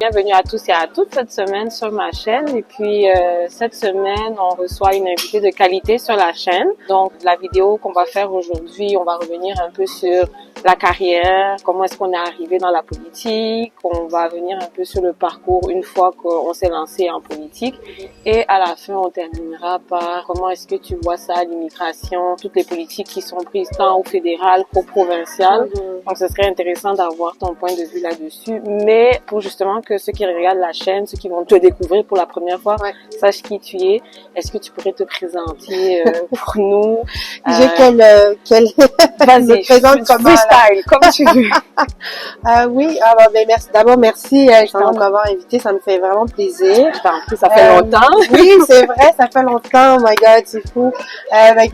Bienvenue à tous et à toutes cette semaine sur ma chaîne. Et puis, cette semaine, on reçoit une invitée de qualité sur la chaîne. Donc, la vidéo qu'on va faire aujourd'hui, on va revenir un peu sur la carrière, comment est-ce qu'on est arrivé dans la politique. On va venir un peu sur le parcours une fois qu'on s'est lancé en politique. Et à la fin, on terminera par comment est-ce que tu vois ça, l'immigration, toutes les politiques qui sont prises tant au fédéral qu'au provincial. Donc, ce serait intéressant d'avoir ton point de vue là-dessus. Mais pour justement que ceux qui regardent la chaîne, ceux qui vont te découvrir pour la première fois, sachent qui tu es, est-ce que tu pourrais te présenter pour nous? J'ai Vas-y, me présente comme freestyle, comme tu veux. Oui, merci. D'abord, merci de m'avoir invité. Ça me fait vraiment plaisir. Je t'en prie, ça fait longtemps. Oui, c'est vrai, ça fait longtemps. Oh my God, c'est fou.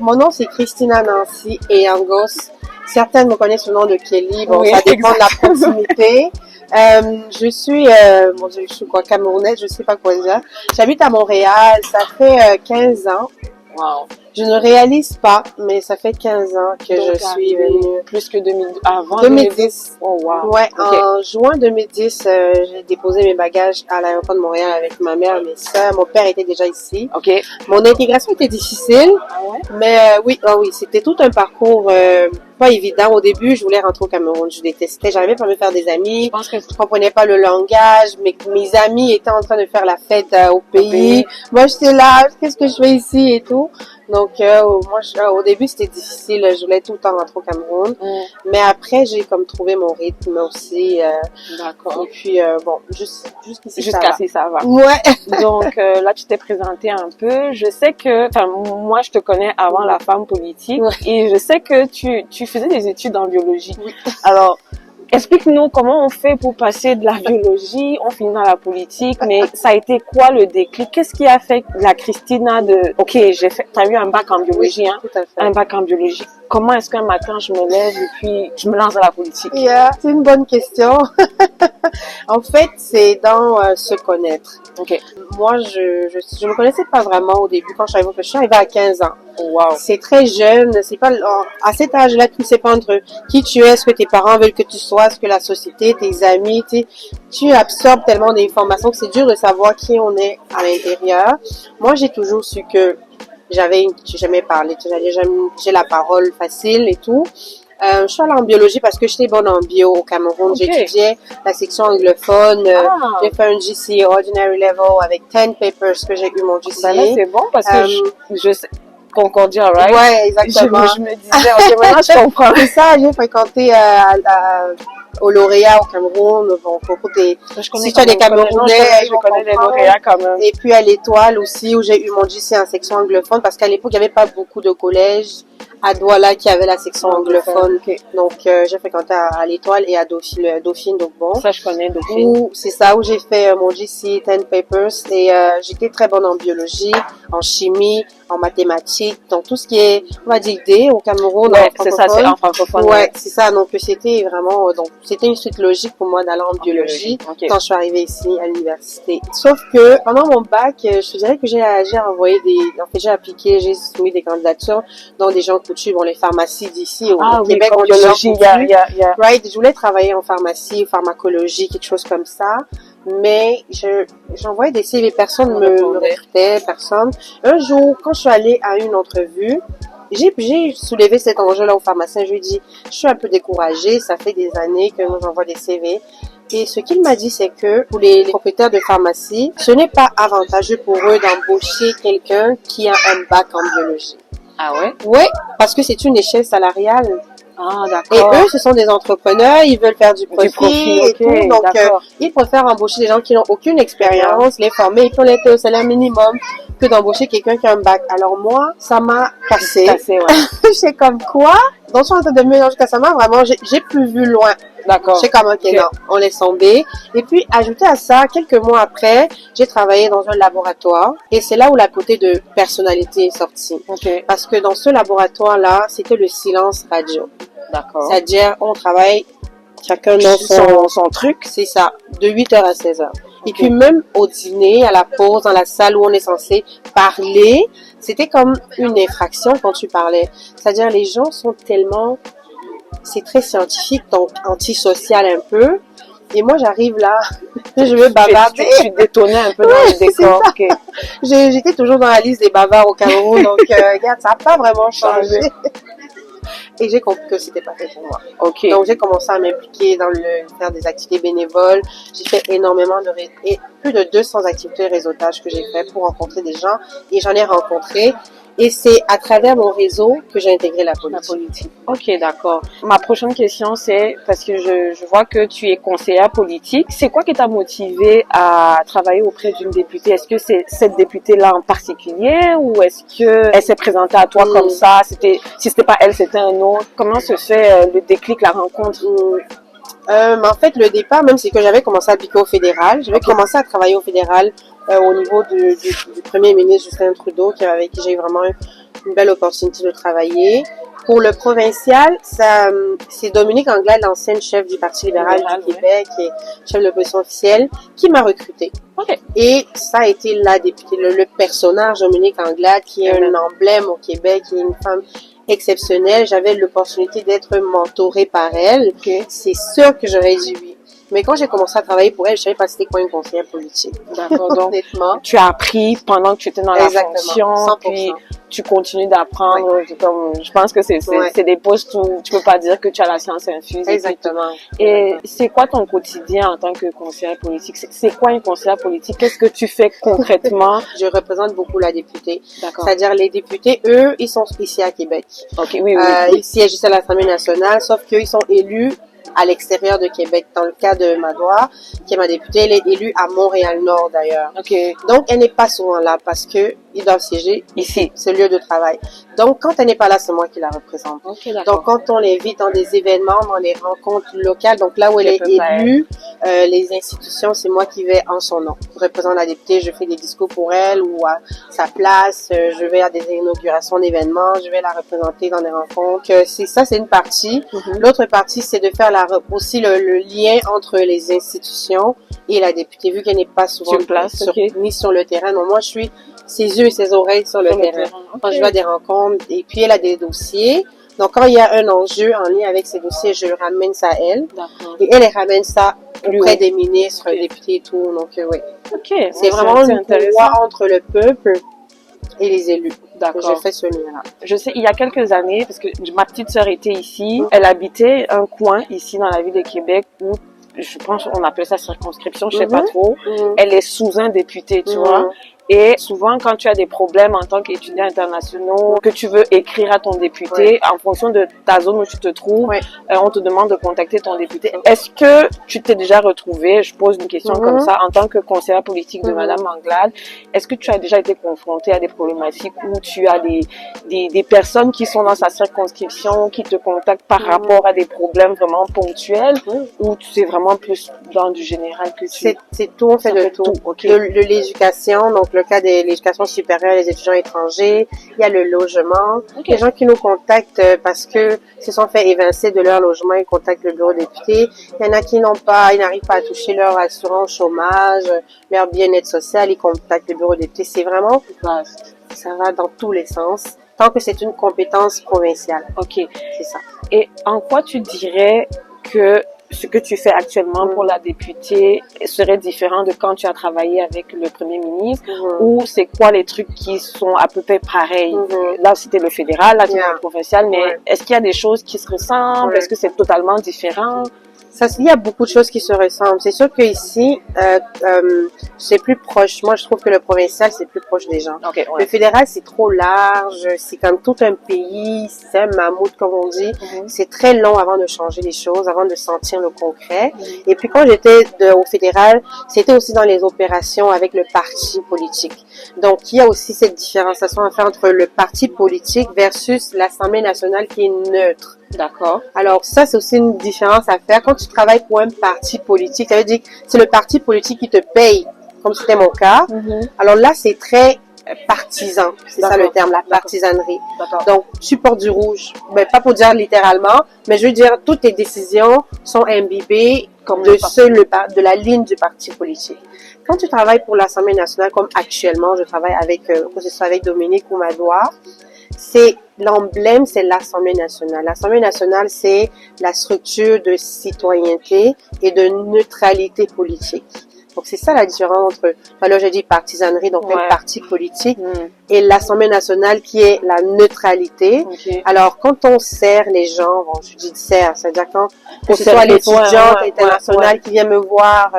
Mon nom, c'est Christina Nancy et Angos. Certaines me connaissent sous le nom de Kelly. Bon, oui, ça dépend de la proximité. Je suis, je suis quoi, camerounaise, je sais pas quoi dire. J'habite à Montréal. Ça fait 15 ans. Wow. Je ne réalise pas, mais ça fait 15 ans que je suis venue. Plus que 2010. 2010. Oh, wow. Ouais, okay. En juin 2010, j'ai déposé mes bagages à l'aéroport de Montréal avec ma mère, mes sœurs. Mon père était déjà ici. OK. Mon intégration était difficile. Ah ouais? Mais oui, c'était tout un parcours pas évident. Au début, je voulais rentrer au Cameroun. Je détestais. J'arrivais pas à me faire des amis. Je pense que je comprenais pas le langage. Mes amis étaient en train de faire la fête au pays. Moi, j'étais là. Qu'est-ce que je fais ici et tout. Donc, au début, c'était difficile. Je voulais tout le temps rentrer au Cameroun. Mais après, j'ai comme trouvé mon rythme aussi. D'accord. Et puis, jusqu'ici, ça va. Ouais. Donc, là, tu t'es présenté un peu. Je sais que, moi, je te connais avant la femme politique. Et je sais que tu faisais des études en biologie. Oui. Alors, explique-nous comment on fait pour passer de la biologie, on finit dans la politique, mais ça a été quoi le déclic? Qu'est-ce qui a fait la Christina OK, t'as eu un bac en biologie, oui, hein? Tout à fait. Un bac en biologie. Comment est-ce qu'un matin je me lève et puis je me lance dans la politique? Yeah, c'est une bonne question. En fait, c'est dans se connaître. OK. Moi, je me connaissais pas vraiment au début quand je suis arrivée à 15 ans. Wow. C'est très jeune, c'est pas à cet âge-là tu ne sais pas entre qui tu es, ce que tes parents veulent que tu sois, ce que la société, tes amis, tu absorbes tellement d'informations que c'est dur de savoir qui on est à l'intérieur. Moi, j'ai toujours su que j'aimais parler, j'ai la parole facile et tout. Je suis allée en biologie parce que j'étais bonne en bio au Cameroun. Okay. J'étudiais la section anglophone. J'ai fait un GCA Ordinary Level avec 10 papers que j'ai eu mon GCA. Ben là, c'est bon parce que je sais. Concordia, right? Ouais, exactement. Je me disais, OK, maintenant je comprends. C'est ça, j'ai fréquenté au lauréat au Cameroun. Bon, si tu as des Camerounais, je connais les lauréats quand même. Et puis à l'Étoile aussi, où j'ai eu mon GCA en section anglophone, parce qu'à l'époque, il n'y avait pas beaucoup de collèges à Douala qui avait la section anglophone. Okay. Donc, j'ai fréquenté à l'Étoile et à Dauphine, donc bon. Ça, je connais Dauphine. C'est ça, où j'ai fait mon GC 10 papers et j'étais très bonne en biologie, en chimie, en mathématiques, donc tout ce qui est, on va dire, D au Cameroun. Ouais, c'est ça, c'est en francophone. Ouais, c'est ça, donc c'était vraiment, c'était une suite logique pour moi d'aller en biologie quand je suis arrivée ici à l'université. Sauf que pendant mon bac, je dirais que j'ai j'ai appliqué, j'ai soumis des candidatures dans des gens coutus, bon, les pharmacies d'ici au Québec, en biologie, right, je voulais travailler en pharmacie, pharmacologie, quelque chose comme ça. Mais j'envoyais des CV, personne me recrutait, personne. Un jour, quand je suis allée à une entrevue, j'ai soulevé cet enjeu-là au pharmacien. Je lui ai dit, je suis un peu découragée, ça fait des années que j'envoie des CV. Et ce qu'il m'a dit, c'est que pour les propriétaires de pharmacie, ce n'est pas avantageux pour eux d'embaucher quelqu'un qui a un bac en biologie. Ah ouais? Oui, parce que c'est une échelle salariale. Ah, d'accord. Et eux, ce sont des entrepreneurs, ils veulent faire du profit et tout. Donc, ils préfèrent embaucher des gens qui n'ont aucune expérience, les former, ils peuvent les payer au salaire minimum que d'embaucher quelqu'un qui a un bac. Alors moi, ça m'a cassé. Ouais. C'est comme quoi? Donc, je suis en train de me mélanger, ça m'a vraiment, j'ai plus vu loin. D'accord. C'est comme, OK, non, on laisse tomber. Et puis, ajouté à ça, quelques mois après, j'ai travaillé dans un laboratoire. Et c'est là où la côté de personnalité est sortie. Okay. Parce que dans ce laboratoire-là, c'était le silence radio. D'accord. C'est-à-dire, on travaille chacun dans son truc. C'est ça, de 8h à 16h. Et puis même au dîner, à la pause, dans la salle où on est censé parler, c'était comme une infraction quand tu parlais. C'est-à-dire, les gens sont tellement... C'est très scientifique, donc antisocial un peu. Et moi, j'arrive là, je veux bavarder. Tu détonnais un peu dans le décor. Okay. J'étais toujours dans la liste des bavards au Cameroun, donc regarde, ça n'a pas vraiment changé. Et j'ai compris que c'était pas fait pour moi. Okay. Donc j'ai commencé à m'impliquer dans faire des activités bénévoles. J'ai fait énormément plus de 200 activités de réseautage que j'ai fait pour rencontrer des gens. Et j'en ai rencontré. Et c'est à travers mon réseau que j'ai intégré la politique. Ok, d'accord. Ma prochaine question, c'est, parce que je vois que tu es conseillère politique, c'est quoi qui t'a motivé à travailler auprès d'une députée? Est-ce que c'est cette députée-là en particulier ou est-ce que elle s'est présentée à toi comme ça? Si c'était pas elle, c'était un autre. Comment se fait le déclic, la rencontre? En fait, le départ, même, c'est que j'avais commencé à appliquer au fédéral. J'avais commencé à travailler au fédéral au niveau du premier ministre Justin Trudeau, avec qui j'ai eu vraiment une belle opportunité de travailler. Pour le provincial, c'est Dominique Anglade, l'ancienne chef du Parti libéral du Québec et chef de l'opposition officielle, qui m'a recrutée. Okay. Et ça a été la députée, le personnage Dominique Anglade, qui est un emblème au Québec, qui est une femme exceptionnelle. J'avais l'opportunité d'être mentorée par elle. Okay. C'est sûr que j'aurais dit oui. Mais quand j'ai commencé à travailler pour elle, je savais pas c'était quoi une conseillère politique. D'accord. Donc, tu as appris pendant que tu étais dans la fonction, 100%. Puis tu continues d'apprendre. Ouais. Je pense que c'est des postes où tu peux pas dire que tu as la science infuse. Exactement. Et c'est quoi ton quotidien en tant que conseillère politique? C'est quoi une conseillère politique? Qu'est-ce que tu fais concrètement? Je représente beaucoup la députée. D'accord. C'est-à-dire les députés, eux, ils sont ici à Québec. Ok, oui. Ils siègent ici à l'Assemblée nationale, sauf qu'ils sont élus à l'extérieur de Québec. Dans le cas de Madoua, qui est ma députée, elle est élue à Montréal-Nord d'ailleurs. Okay. Donc, elle n'est pas souvent là parce que ils doivent siéger ici, ce lieu de travail. Donc, quand elle n'est pas là, c'est moi qui la représente. Okay, donc, quand on l'invite dans des événements, dans les rencontres locales, donc là où elle est élue, les institutions, c'est moi qui vais en son nom. Je représente la députée, je fais des discours pour elle ou à sa place, je vais à des inaugurations d'événements, je vais la représenter dans des rencontres. C'est une partie. L'autre partie, c'est de faire aussi le lien entre les institutions et la députée, vu qu'elle n'est pas souvent ni sur le terrain. Donc, moi, je suis ses yeux et ses oreilles sur le terrain. Okay. Quand je vais à des rencontres, et puis elle a des dossiers. Donc, quand il y a un enjeu en lien avec ces dossiers, je ramène ça à elle. Et elle ramène ça auprès des ministres, députés et tout. Donc, oui. Okay. C'est vraiment une voie entre le peuple et les élus. D'accord. Je fais ce lien-là. Je sais, il y a quelques années, parce que ma petite sœur était ici, elle habitait un coin ici dans la ville de Québec où je pense qu'on appelle ça circonscription, je sais pas trop. Elle est sous un député, tu vois. Et souvent, quand tu as des problèmes en tant qu'étudiant international, que tu veux écrire à ton député, en fonction de ta zone où tu te trouves, on te demande de contacter ton député. Est-ce que tu t'es déjà retrouvé, je pose une question comme ça, en tant que conseillère politique de Madame Anglade, est-ce que tu as déjà été confrontée à des problématiques où tu as des personnes qui sont dans sa circonscription, qui te contactent par rapport à des problèmes vraiment ponctuels, ou c'est vraiment plus dans du général que tu... C'est tout, on fait de tout. Okay. De l'éducation, donc le cas de l'éducation supérieure, les étudiants étrangers, il y a le logement. Les gens qui nous contactent parce que se sont fait évincer de leur logement, ils contactent le bureau député. Il y en a qui n'arrivent pas à toucher leur assurance chômage, leur bien-être social, ils contactent le bureau député. C'est vraiment vaste. Ça va dans tous les sens, tant que c'est une compétence provinciale. Ok. C'est ça. Et en quoi tu dirais que ce que tu fais actuellement pour la députée serait différent de quand tu as travaillé avec le premier ministre, ou c'est quoi les trucs qui sont à peu près pareils? Là, c'était le fédéral, là, c'était le provincial, mais est-ce qu'il y a des choses qui se ressemblent? Est-ce que c'est totalement différent? Il y a beaucoup de choses qui se ressemblent. C'est sûr qu'ici, c'est plus proche. Moi, je trouve que le provincial, c'est plus proche des gens. Okay, Le fédéral, c'est trop large. C'est comme tout un pays. C'est un mammouth, comme on dit. C'est très long avant de changer les choses, avant de sentir le concret. Et puis, quand j'étais au fédéral, c'était aussi dans les opérations avec le parti politique. Donc, il y a aussi cette différenciation à faire entre le parti politique versus l'Assemblée nationale qui est neutre. D'accord. Alors ça, c'est aussi une différence à faire. Quand tu travailles pour un parti politique, ça veut dire que c'est le parti politique qui te paye, comme c'était mon cas. Alors là, c'est très partisan. C'est ça le terme, la partisanerie. Donc, tu portes du rouge. Ben, pas pour dire littéralement, mais je veux dire, toutes tes décisions sont imbibées de la ligne du parti politique. Quand tu travailles pour l'Assemblée nationale, comme actuellement, je travaille avec, que ce soit avec Dominique ou Madoua, c'est l'emblème, c'est l'Assemblée nationale. L'Assemblée nationale, c'est la structure de citoyenneté et de neutralité politique. Donc, c'est ça la différence entre, là, j'ai dit partisanerie, donc un parti politique, et l'Assemblée nationale qui est la neutralité. Okay. Alors, quand on sert les gens, bon, je dis sert, c'est-à-dire quand que ce soit l'étudiante internationale qui vient me voir,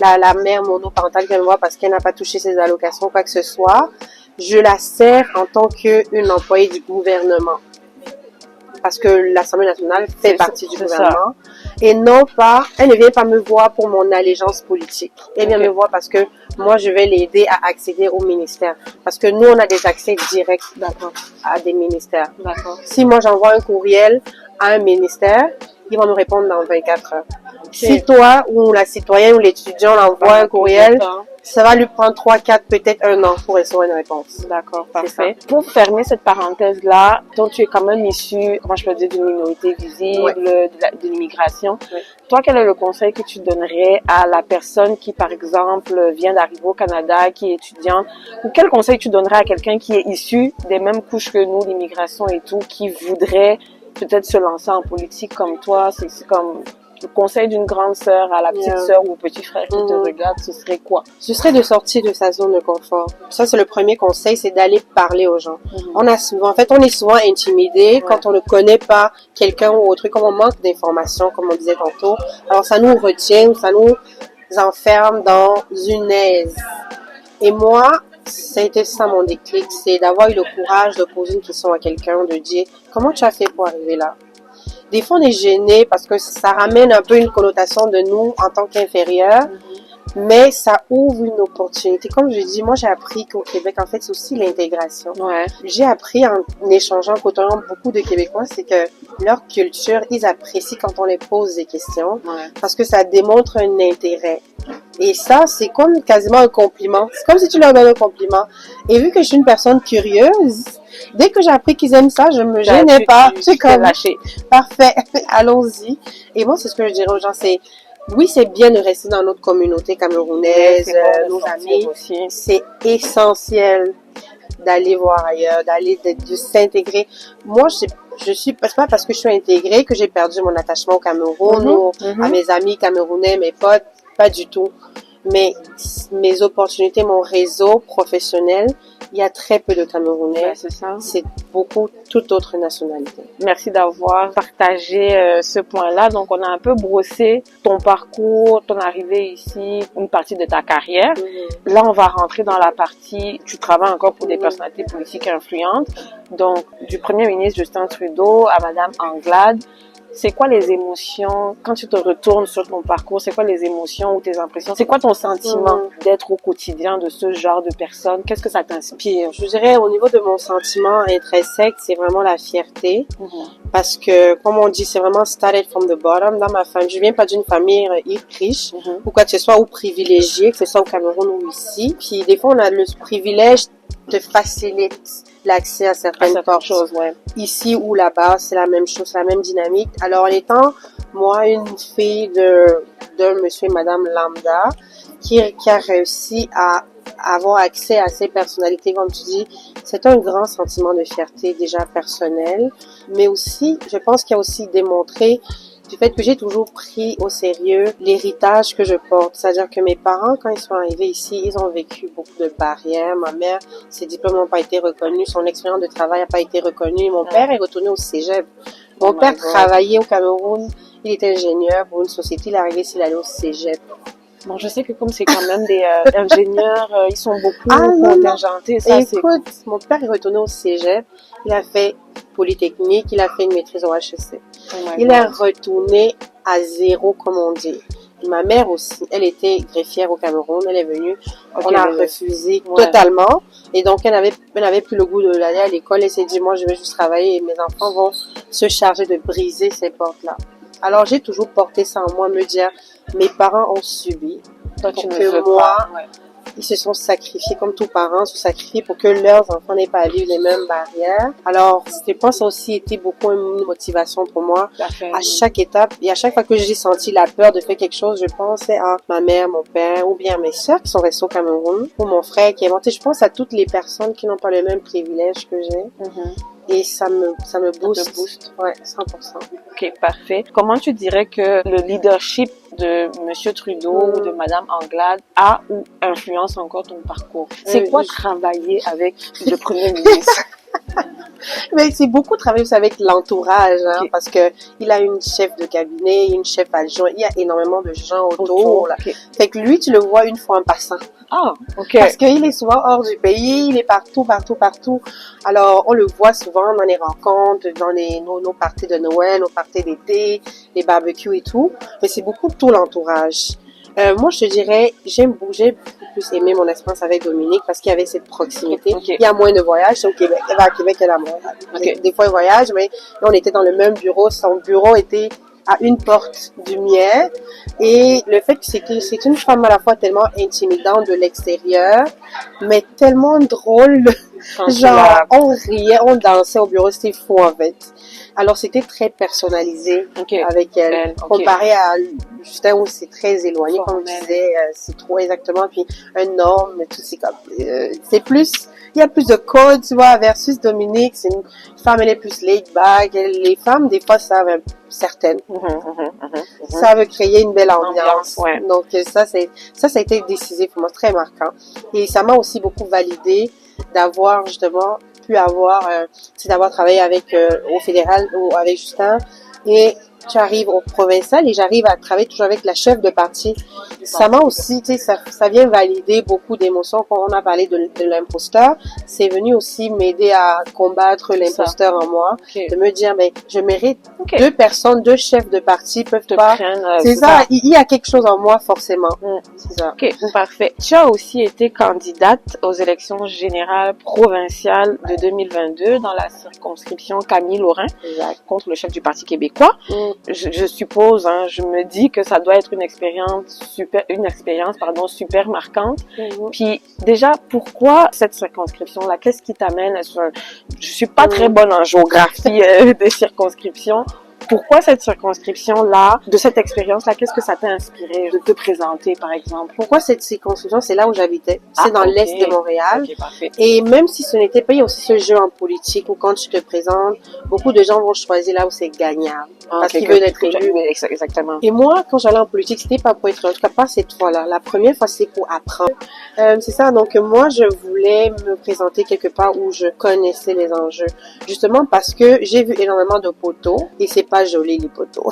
la mère monoparentale qui vient me voir parce qu'elle n'a pas touché ses allocations, quoi que ce soit, je la sers en tant qu'une employée du gouvernement. Parce que l'Assemblée nationale fait partie du gouvernement. Et non pas, elle ne vient pas me voir pour mon allégeance politique. Elle vient me voir parce que moi, je vais l'aider à accéder au ministère. Parce que nous, on a des accès directs à des ministères. Si moi, j'envoie un courriel à un ministère, ils vont me répondre dans 24 heures. Si toi, ou la citoyenne, ou l'étudiant envoie un courriel, ça va lui prendre 3, 4, peut-être 1 an pour recevoir une réponse. D'accord, parfait. Pour fermer cette parenthèse-là, donc tu es quand même issu, comment je peux dire, d'une minorité visible, de l'immigration. Toi, quel est le conseil que tu donnerais à la personne qui, par exemple, vient d'arriver au Canada, qui est étudiante, ou quel conseil tu donnerais à quelqu'un qui est issu des mêmes couches que nous, l'immigration et tout, qui voudrait peut-être se lancer en politique comme toi? C'est comme le conseil d'une grande sœur à la petite sœur ou au petit frère qui te regarde, ce serait quoi? Ce serait de sortir de sa zone de confort. Ça, c'est le premier conseil, c'est d'aller parler aux gens. On est souvent intimidé quand on ne connaît pas quelqu'un ou autre, comme on manque d'informations, comme on disait tantôt. Alors, ça nous retient, ça nous enferme dans une aise. Et moi, ça a été ça mon déclic, c'est d'avoir eu le courage de poser une question à quelqu'un, de dire, comment tu as fait pour arriver là? Des fois, on est gêné parce que ça ramène un peu une connotation de nous en tant qu'inférieurs, mais ça ouvre une opportunité. Comme je dis, moi, j'ai appris qu'au Québec, en fait, c'est aussi l'intégration. J'ai appris en échangeant, en côtoyant beaucoup de Québécois, c'est que leur culture, ils apprécient quand on les pose des questions parce que ça démontre un intérêt. Et ça, c'est comme quasiment un compliment. C'est comme si tu leur donnes un compliment. Et vu que je suis une personne curieuse, dès que j'ai appris qu'ils aiment ça, je me gênais pas. C'est comme lâché. Parfait, allons-y. Et moi, c'est ce que je dirais aux gens, c'est oui, c'est bien de rester dans notre communauté camerounaise, nos amis. C'est essentiel d'aller voir ailleurs, de s'intégrer. Moi, je suis, c'est pas parce que je suis intégrée que j'ai perdu mon attachement au Cameroun ou à mes amis camerounais, mes potes, pas du tout. Mais mes opportunités, mon réseau professionnel, il y a très peu de Camerounais. C'est ça. C'est beaucoup toute autre nationalité. Merci d'avoir partagé ce point-là. Donc, on a un peu brossé ton parcours, ton arrivée ici, une partie de ta carrière. Là, on va rentrer dans la partie, tu travailles encore pour des personnalités politiques influentes. Donc, du Premier ministre Justin Trudeau à Madame Anglade. C'est quoi les émotions, quand tu te retournes sur ton parcours, c'est quoi les émotions ou tes impressions? C'est quoi ton sentiment d'être au quotidien de ce genre de personnes? Qu'est-ce que ça t'inspire? Je dirais, au niveau de mon sentiment intrinsèque, c'est vraiment la fierté. Parce que, comme on dit, c'est vraiment started from the bottom. Dans ma famille, je viens pas d'une famille riche, ou quoi que ce soit, ou privilégiée, que ce soit au Cameroun ou ici. Puis, des fois, on a le privilège de faciliter l'accès à certaines choses, Ici ou là-bas, c'est la même chose, c'est la même dynamique. Alors, en étant, moi, une fille d'un monsieur et madame lambda, qui a réussi à avoir accès à ces personnalités, comme tu dis, c'est un grand sentiment de fierté déjà personnel, mais aussi, je pense qu'il y a aussi démontré du fait que j'ai toujours pris au sérieux l'héritage que je porte. C'est-à-dire que mes parents, quand ils sont arrivés ici, ils ont vécu beaucoup de barrières. Ma mère, ses diplômes n'ont pas été reconnus, son expérience de travail n'a pas été reconnue. Mon père est retourné au cégep. Mon père travaillait au Cameroun, il était ingénieur pour une société, il est arrivé ici, il allait au cégep. Bon, je sais que comme c'est quand même des ingénieurs, ils sont beaucoup contingentés. Ça, écoute, mon père est retourné au cégep, il a fait Polytechnique, il a fait une maîtrise au HEC. Il est retourné à zéro, comme on dit. Ma mère aussi, elle était greffière au Cameroun, elle est venue, on a refusé totalement. Et donc, elle n'avait plus le goût d'aller à l'école. Elle s'est dit, moi, je vais juste travailler et mes enfants vont se charger de briser ces portes-là. Alors, j'ai toujours porté ça en moi, me dire, mes parents ont subi. Toi, tu ne veux pas. Ils se sont sacrifiés, comme tous parents, se sacrifiés pour que leurs enfants n'aient pas à vivre les mêmes barrières. Alors, je pense que ça a aussi été beaucoup une motivation pour moi. À chaque étape, et à chaque fois que j'ai senti la peur de faire quelque chose, je pensais à ma mère, mon père, ou bien mes sœurs qui sont restées au Cameroun, ou mon frère qui est monté. Je pense à toutes les personnes qui n'ont pas le même privilège que j'ai. et ça me booste. booste. Ouais, 100%. Ok, parfait. Comment tu dirais que le leadership de Monsieur Trudeau ou de Madame Anglade a ou influence encore ton parcours? C'est quoi travailler avec le Premier ministre? Mais c'est beaucoup travailler aussi avec l'entourage, hein, Okay. parce que il a une chef de cabinet, une chef adjoint, il y a énormément de gens autour. Là. Okay. Fait que lui, tu le vois une fois en passant. Ah, ok. Parce qu'il est souvent hors du pays, il est partout. Alors, on le voit souvent dans les rencontres, dans nos parties de Noël, nos parties d'été, les barbecues et tout. Mais c'est beaucoup tout l'entourage. Moi, je te dirais, j'ai beaucoup plus aimé mon expérience avec Dominique parce qu'il y avait cette proximité. Okay. Il y a moins de voyages, c'est au Québec. Elle va à Québec, elle à Montréal. Okay. Des fois, il voyage, mais là, on était dans le même bureau. Son bureau était à une porte du mien. Et le fait que c'est une femme à la fois tellement intimidante de l'extérieur, mais tellement drôle. Genre, on riait, on dansait au bureau, c'était fou en fait. Alors, c'était très personnalisé avec elle. Comparé à Justin où c'est très éloigné, comme je disais, c'est trop exactement. Puis, un homme, tout c'est comme, c'est plus, il y a plus de codes, tu vois, versus Dominique, c'est une femme, elle est plus laid back. Les femmes, des fois, savent certaines. Savent créer une belle ambiance. Ouais. Donc, ça a été décisif pour moi, très marquant. Et ça m'a aussi beaucoup validé d'avoir justement pu avoir, d'avoir travaillé avec au fédéral ou avec Justin, et tu arrives au provincial et j'arrive à travailler toujours avec la chef de parti. Ça m'a aussi, tu sais, ça vient valider beaucoup d'émotions. Quand on a parlé de l'imposteur, c'est venu aussi m'aider à combattre l'imposteur en moi, de me dire, mais je mérite deux chefs de parti peuvent pas. C'est ça, il y a quelque chose en moi forcément. C'est ça. Ok, parfait. Tu as aussi été candidate aux élections générales provinciales de 2022 dans la circonscription Camille Lorrain contre le chef du Parti québécois. Je suppose, hein, je me dis que ça doit être une expérience super marquante. Puis déjà, pourquoi cette circonscription-là? Qu'est-ce qui t'amène? Je suis pas très bonne en géographie des circonscriptions. Pourquoi cette circonscription-là, de cette expérience-là, qu'est-ce que ça t'a inspiré de te présenter, par exemple? Pourquoi cette circonscription? C'est là où j'habitais. C'est dans l'est de Montréal. Parfait. Et même si ce n'était pas, il y a aussi ce jeu en politique où quand tu te présentes, beaucoup de gens vont choisir là où c'est gagnable. Parce qu'ils veulent être élus. Exactement. Et moi, quand j'allais en politique, c'était pas pour être, en tout cas pas cette fois-là. La première fois, c'est pour apprendre. C'est ça. Donc, moi, je voulais me présenter quelque part où je connaissais les enjeux. Justement parce que j'ai vu énormément de poteaux et c'est pas joli, les poteaux.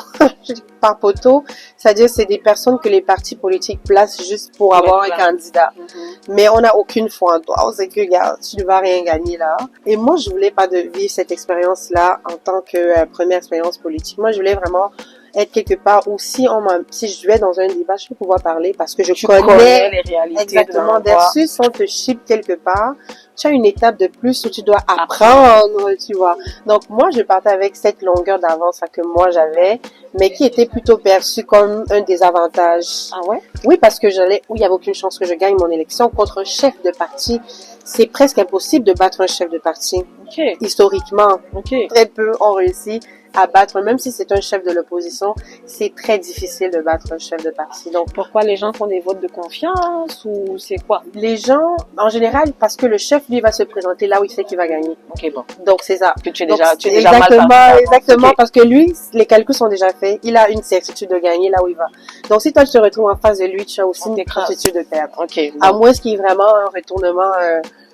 Par poteau, c'est-à-dire c'est des personnes que les partis politiques placent juste pour avoir un candidat. Mais on n'a aucune foi en toi. On sait que, regarde, tu ne vas rien gagner là. Et moi, je voulais pas vivre cette expérience-là en tant que première expérience politique. Moi, je voulais vraiment être quelque part où si je vais dans un débat, je peux pouvoir parler parce que je connais les réalités. Exactement. Versus on te ship quelque part, tu as une étape de plus où tu dois apprendre, tu vois. Donc moi, je partais avec cette longueur d'avance que moi j'avais, mais qui était plutôt perçue comme un désavantage. Ah ouais? Oui, parce que il y avait aucune chance que je gagne mon élection contre un chef de parti. C'est presque impossible de battre un chef de parti. Historiquement, très peu ont réussi à battre, même si c'est un chef de l'opposition, c'est très difficile de battre un chef de parti. Donc, pourquoi les gens font des votes de confiance ou c'est quoi? Les gens, en général, parce que le chef, lui, va se présenter là où il sait qu'il va gagner. Ok, bon. Donc, c'est ça. Que tu es déjà Exactement, parce que lui, les calculs sont déjà faits. Il a une certitude de gagner là où il va. Donc, si toi, tu te retrouves en face de lui, tu as aussi une certitude de perdre. Ok. À moins qu'il y ait vraiment un retournement,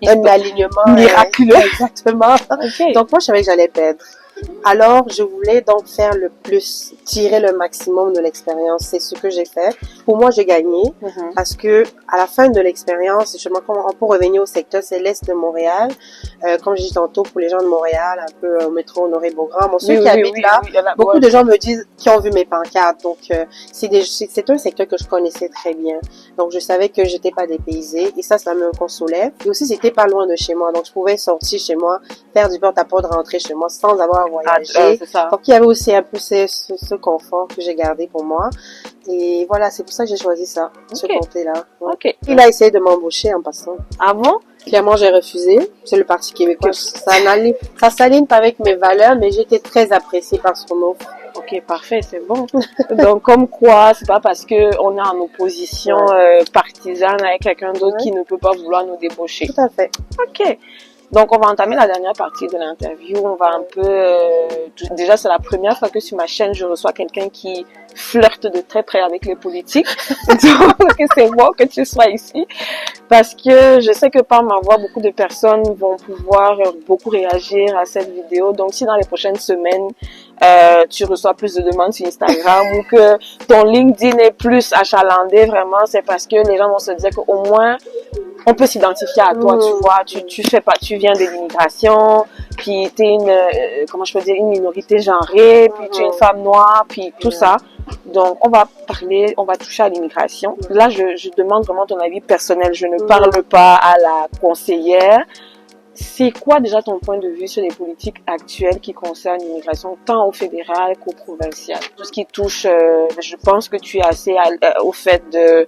un alignement miraculeux. Exactement. Donc, moi, je savais que j'allais perdre. Alors, je voulais donc faire le plus, tirer le maximum de l'expérience. C'est ce que j'ai fait. Pour moi, j'ai gagné parce que à la fin de l'expérience, justement, on peut revenir au secteur, c'est l'Est de Montréal. Comme je dis tantôt, pour les gens de Montréal, un peu au métro Honoré-Beaugrand. Bon, ceux qui habitent là, beaucoup de gens me disent, qui ont vu mes pancartes. Donc, c'est un secteur que je connaissais très bien. Donc, je savais que j'étais pas dépaysée et ça me consolait. Et aussi, c'était pas loin de chez moi. Donc, je pouvais sortir chez moi, faire du porte-à-porte, rentrer chez moi sans avoir voyager. Donc, il y avait aussi un peu ce confort que j'ai gardé pour moi. Et voilà, c'est pour ça que j'ai choisi ça, ce comté-là. Ouais. Il a essayé de m'embaucher en passant. Ah bon? Clairement, j'ai refusé. C'est le Parti québécois. Ça s'aligne pas avec mes valeurs, mais j'étais très appréciée par son offre. Ok, parfait, c'est bon. Donc, comme quoi, c'est pas parce que on est en opposition partisane avec quelqu'un d'autre qui ne peut pas vouloir nous débaucher. Tout à fait. Ok. Donc, on va entamer la dernière partie de l'interview. On va un peu... déjà, c'est la première fois que sur ma chaîne, je reçois quelqu'un qui flirte de très près avec les politiques. Donc, c'est bon que tu sois ici. Parce que je sais que par ma voix, beaucoup de personnes vont pouvoir beaucoup réagir à cette vidéo. Donc, si dans les prochaines semaines, tu reçois plus de demandes sur Instagram ou que ton LinkedIn est plus achalandé, vraiment, c'est parce que les gens vont se dire qu'au moins, on peut s'identifier à toi, tu vois. Tu fais pas, tu viens de l'immigration, puis t'es une, comment je peux dire, une minorité genrée, puis tu es une femme noire, puis tout ça. Donc, on va parler, on va toucher à l'immigration. Là, je demande vraiment ton avis personnel. Je ne parle pas à la conseillère. C'est quoi déjà ton point de vue sur les politiques actuelles qui concernent l'immigration, tant au fédéral qu'au provincial? Tout ce qui touche, je pense que tu es assez au fait de,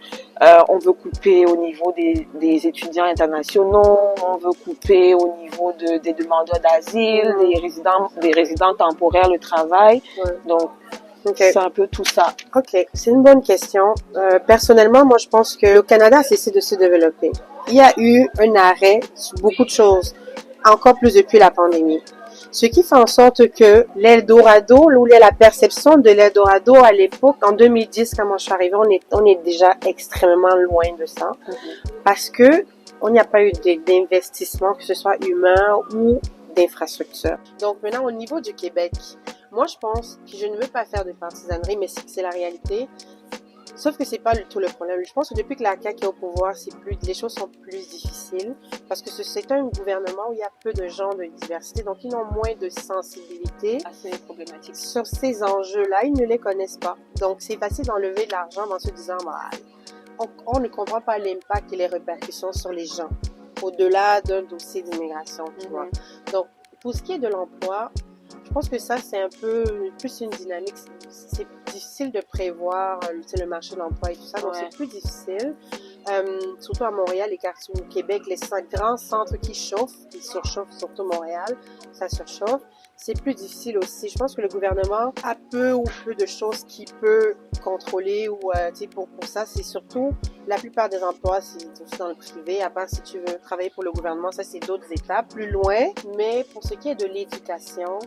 on veut couper au niveau des étudiants internationaux, on veut couper au niveau des demandeurs d'asile, des résidents temporaires, le travail. Donc, c'est un peu tout ça. Ok, c'est une bonne question. Personnellement, moi, je pense que le Canada a cessé de se développer. Il y a eu un arrêt sur beaucoup de choses, encore plus depuis la pandémie. Ce qui fait en sorte que l'Eldorado, ou la perception de l'Eldorado à l'époque, en 2010, quand moi je suis arrivée, on est déjà extrêmement loin de ça. Parce que on n'y a pas eu d'investissement, que ce soit humain ou d'infrastructure. Donc maintenant, au niveau du Québec, moi je pense que je ne veux pas faire de partisanerie, mais c'est la réalité. Sauf que c'est pas tout le problème. Je pense que depuis que la CAQ est au pouvoir, les choses sont plus difficiles parce que c'est un gouvernement où il y a peu de gens de diversité, donc ils ont moins de sensibilité assez problématique sur ces enjeux-là. Ils ne les connaissent pas. Donc c'est facile d'enlever de l'argent en se disant, on ne comprend pas l'impact et les répercussions sur les gens au-delà d'un dossier d'immigration, tu vois. Donc pour ce qui est de l'emploi, je pense que ça, c'est un peu plus une dynamique. C'est difficile de prévoir le marché de l'emploi et tout ça, donc c'est plus difficile. Surtout à Montréal, les quartiers au Québec, les grands centres qui surchauffent, surtout Montréal, ça surchauffe. C'est plus difficile aussi. Je pense que le gouvernement a peu de choses qu'il peut contrôler ou pour ça, c'est surtout la plupart des emplois, c'est aussi dans le privé. À part si tu veux travailler pour le gouvernement, ça c'est d'autres étapes plus loin. Mais pour ce qui est de l'éducation,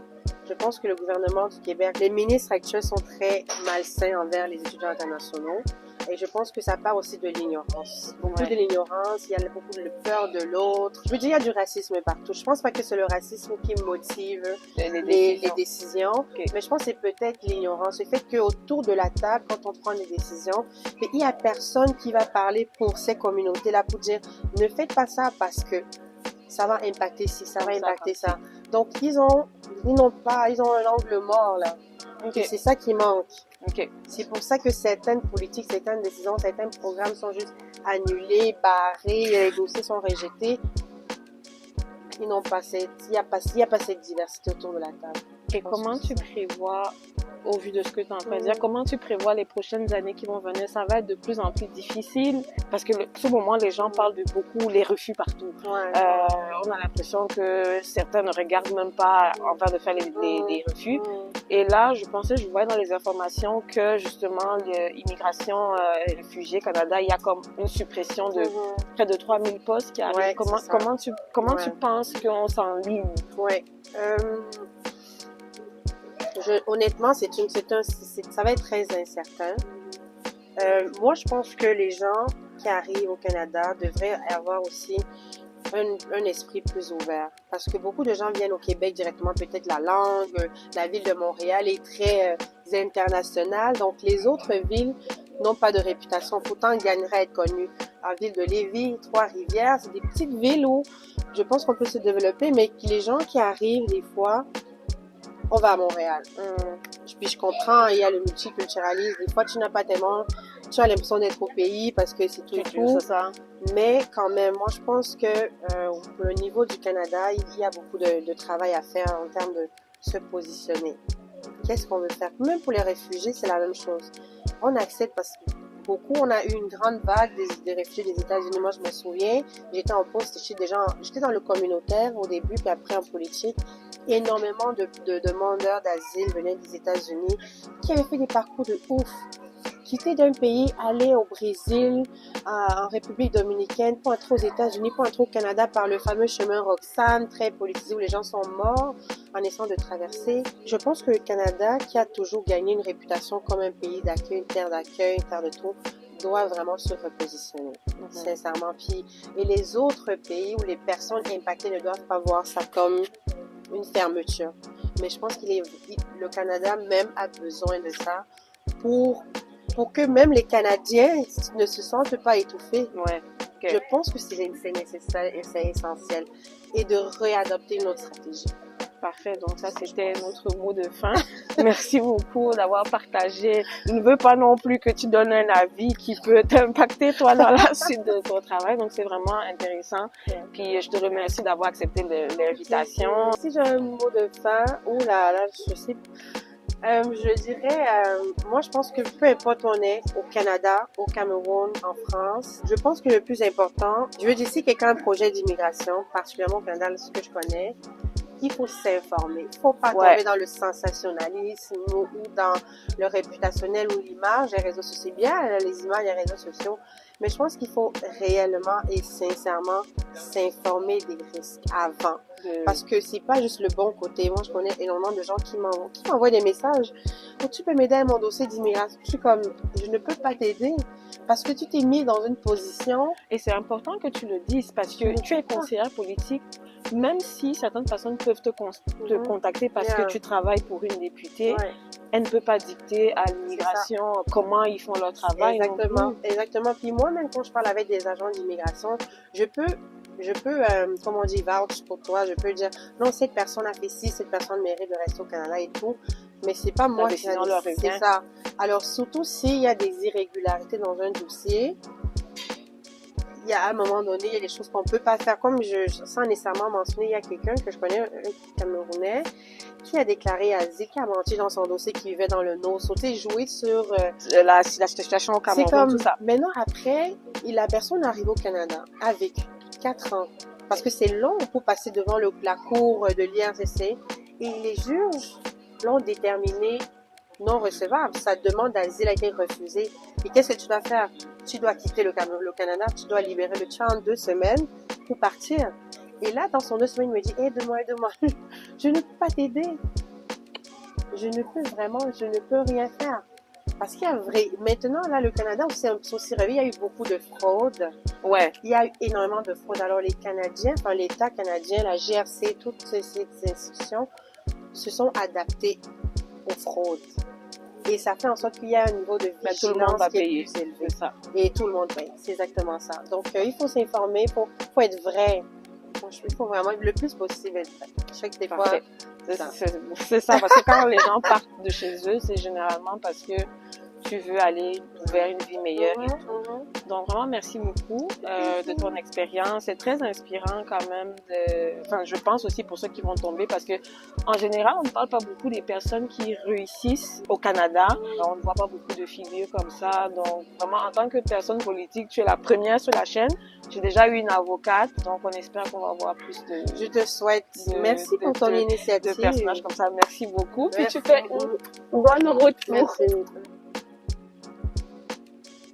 je pense que le gouvernement du Québec, les ministres actuels sont très malsains envers les étudiants internationaux. Et je pense que ça part aussi de l'ignorance. Beaucoup de l'ignorance, il y a beaucoup de peur de l'autre. Je veux dire, il y a du racisme partout. Je pense pas que c'est le racisme qui motive les décisions. Mais je pense que c'est peut-être l'ignorance. Le fait qu'autour de la table, quand on prend des décisions, il y a personne qui va parler pour ces communautés-là pour dire, ne faites pas ça parce que ça va impacter ci, ça va impacter ça. Donc, ils ont un angle mort, là. Et c'est ça qui manque. C'est pour ça que certaines politiques, certaines décisions, certains programmes sont juste annulés, barrés, les dossiers sont rejetés. Il n'y a pas cette diversité autour de la table. Et comment tu prévois, au vu de ce que tu es en train de dire, comment tu prévois les prochaines années qui vont venir? Ça va être de plus en plus difficile parce que ce moment, les gens parlent de beaucoup les refus partout. On a l'impression que certains ne regardent même pas en train de faire des refus. Et là, je voyais dans les informations que justement, l'immigration et réfugiés Canada, il y a comme une suppression de près de 3000 postes qui arrivent. Comment tu penses qu'on s'enligne? Honnêtement, ça va être très incertain. Moi, je pense que les gens qui arrivent au Canada devraient avoir aussi un esprit plus ouvert. Parce que beaucoup de gens viennent au Québec directement, peut-être la langue, la ville de Montréal est très internationale. Donc, les autres villes n'ont pas de réputation. Pourtant, gagneraient à être connues. La ville de Lévis, Trois-Rivières, c'est des petites villes où je pense qu'on peut se développer, mais les gens qui arrivent, des fois, on va à Montréal. Puis je comprends, il y a le multiculturalisme. Des fois, tu n'as pas tellement, tu as l'impression d'être au pays parce que c'est tout. C'est ça. Mais quand même, moi, je pense que au niveau du Canada, il y a beaucoup de travail à faire en termes de se positionner. Qu'est-ce qu'on veut faire? Même pour les réfugiés, c'est la même chose. On accepte parce que on a eu une grande vague des réfugiés des États-Unis. Moi, je me souviens, j'étais en poste, j'étais dans le communautaire au début, puis après en politique. Énormément de demandeurs d'asile venaient des États-Unis qui avaient fait des parcours de ouf, quitter d'un pays, aller au Brésil, en République dominicaine, pour entrer aux États-Unis, pour entrer au Canada par le fameux chemin Roxham, très politisé où les gens sont morts en essayant de traverser. Je pense que le Canada, qui a toujours gagné une réputation comme un pays d'accueil, une terre de tout, doit vraiment se repositionner, sincèrement. Puis, et les autres pays où les personnes impactées ne doivent pas voir ça comme une fermeture. Mais je pense le Canada même a besoin de ça pour que même les Canadiens ne se sentent pas étouffés. Ouais. Okay. Je pense que c'est nécessaire et c'est essentiel. Et de réadopter notre stratégie. Parfait. Donc ça, c'était notre mot de fin. Merci beaucoup d'avoir partagé. Je ne veux pas non plus que tu donnes un avis qui peut t'impacter, toi, dans la suite de ton travail. Donc, c'est vraiment intéressant. Puis, je te remercie d'avoir accepté l'invitation. Si j'ai un mot de fin, je sais. Je dirais, moi, je pense que peu importe où on est, au Canada, au Cameroun, en France, je pense que le plus important, je veux dire, si quelqu'un a un projet d'immigration, particulièrement au Canada, ce que je connais, il faut s'informer. Il faut pas tomber dans le sensationnalisme ou dans le réputationnel ou l'image. Les réseaux sociaux, c'est bien, les images, les réseaux sociaux. Mais je pense qu'il faut réellement et sincèrement s'informer des risques avant. Parce que c'est pas juste le bon côté. Moi, je connais énormément de gens qui m'envoient des messages. Oh, tu peux m'aider à mon dossier d'immigration? Je suis comme, je ne peux pas t'aider. Parce que tu t'es mis dans une position. Et c'est important que tu le dises parce que tu es conseillère politique. Même si certaines personnes peuvent te contacter parce que tu travailles pour une députée, elle ne peut pas dicter à l'immigration comment ils font leur travail. Exactement. Puis moi, même quand je parle avec des agents d'immigration, je peux, comme on dit, vouch pour toi. Je peux dire, non, cette personne a fait ci, cette personne mérite de rester au Canada et tout. Mais c'est pas moi qui c'est ça. Alors, surtout s'il y a des irrégularités dans un dossier, il y a à un moment donné, il y a des choses qu'on peut pas faire. Comme sans nécessairement mentionner, il y a quelqu'un que je connais, un Camerounais, qui a déclaré à Zik, qui a menti dans son dossier, qui vivait dans le Nord, sauté, joué sur la situation au Cameroun, c'est comme, tout ça. Maintenant, après, la personne arrive au Canada avec 4 ans. Parce que c'est long pour passer devant la cour de l'IRCC. Et les juges l'ont déterminé non recevable. Sa demande d'asile a été refusée. Et qu'est-ce que tu dois faire? Tu dois quitter le Canada, tu dois libérer le tien en 2 semaines pour partir. Et là, dans son 2 semaines, il me dit, aide-moi. Je ne peux pas t'aider. Je ne peux rien faire. Parce qu'il y a maintenant, là, le Canada, aussi réveillé, il y a eu beaucoup de fraude. Ouais. Il y a eu énormément de fraude. Alors, les Canadiens, l'État canadien, la GRC, toutes ces institutions se sont adaptées aux fraudes. Et ça fait en sorte qu'il y a un niveau de vigilance tout le monde va qui est payer, plus élevé. C'est ça. Et tout le monde paye. C'est exactement ça. Donc, il faut s'informer, faut être vrai. Il faut vraiment le plus possible être vrai. Je sais que des fois, c'est ça. Parce que quand les gens partent de chez eux, c'est généralement parce que tu veux aller vers une vie meilleure et tout. Donc vraiment, merci beaucoup de ton expérience. C'est très inspirant quand même. Je pense aussi pour ceux qui vont tomber parce que en général, on ne parle pas beaucoup des personnes qui réussissent au Canada. On ne voit pas beaucoup de figures comme ça. Donc vraiment, en tant que personne politique, tu es la première sur la chaîne. J'ai déjà eu une avocate, donc on espère qu'on va avoir plus de... Je te souhaite. Merci pour ton initiative. De personnages comme ça. Merci beaucoup. Puis tu fais une bonne route. Merci.